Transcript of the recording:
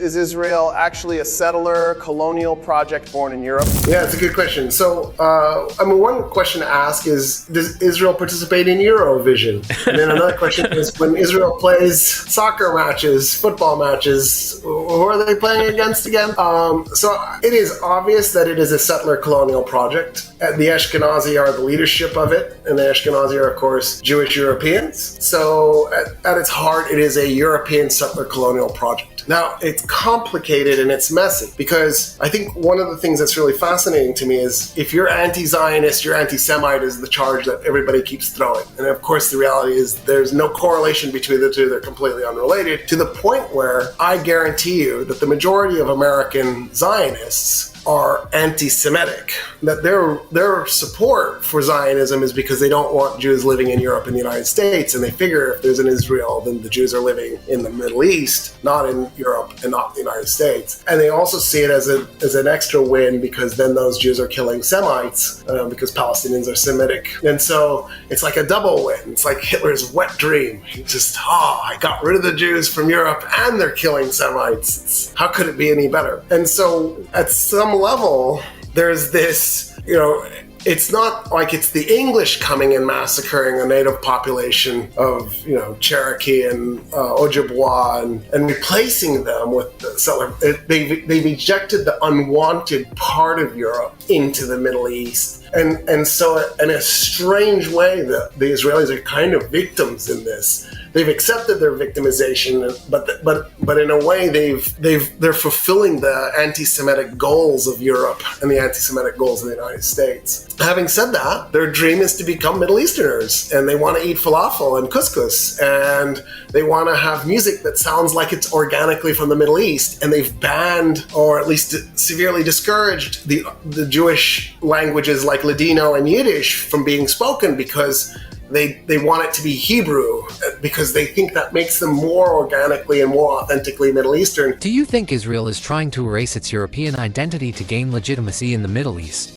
Is Israel actually a settler colonial project born in Europe? Yeah, it's a good question. So, one question to ask is, does Israel participate in Eurovision? And then another question is, when Israel plays soccer matches, football matches, who are they playing against again? So it is obvious that it is a settler colonial project. The Ashkenazi are the leadership of it, and the Ashkenazi are, of course, Jewish Europeans. So at its heart, it is a European settler colonial project. Now, it's complicated and it's messy, because I think one of the things that's really fascinating to me is, if you're anti-Zionist, you're anti-Semite is the charge that everybody keeps throwing. And of course, the reality is there's no correlation between the two. They're completely unrelated, to the point where I guarantee you that the majority of American Zionists are anti-Semitic, that their support for Zionism is because they don't want Jews living in Europe and the United States, and they figure if there's an Israel, then the Jews are living in the Middle East, not in Europe and not the United States. And they also see it as an extra win, because then those Jews are killing Semites, because Palestinians are Semitic. And so it's like a double win. It's like Hitler's wet dream. He just, I got rid of the Jews from Europe and they're killing Semites. How could it be any better? And so at some level, there's this, it's not like it's the English coming and massacring a native population of, Cherokee and Ojibwa and replacing them with the settler. They've ejected the unwanted part of Europe into the Middle East. And so in a strange way, the Israelis are kind of victims in this. They've accepted their victimization, but in a way they're fulfilling the anti-Semitic goals of Europe and the anti-Semitic goals of the United States. Having said that, their dream is to become Middle Easterners, and they want to eat falafel and couscous, and they want to have music that sounds like it's organically from the Middle East. And they've banned, or at least severely discouraged, the Jewish languages like Ladino and Yiddish from being spoken, because they want it to be Hebrew, because they think that makes them more organically and more authentically Middle Eastern. Do you think Israel is trying to erase its European identity to gain legitimacy in the Middle East?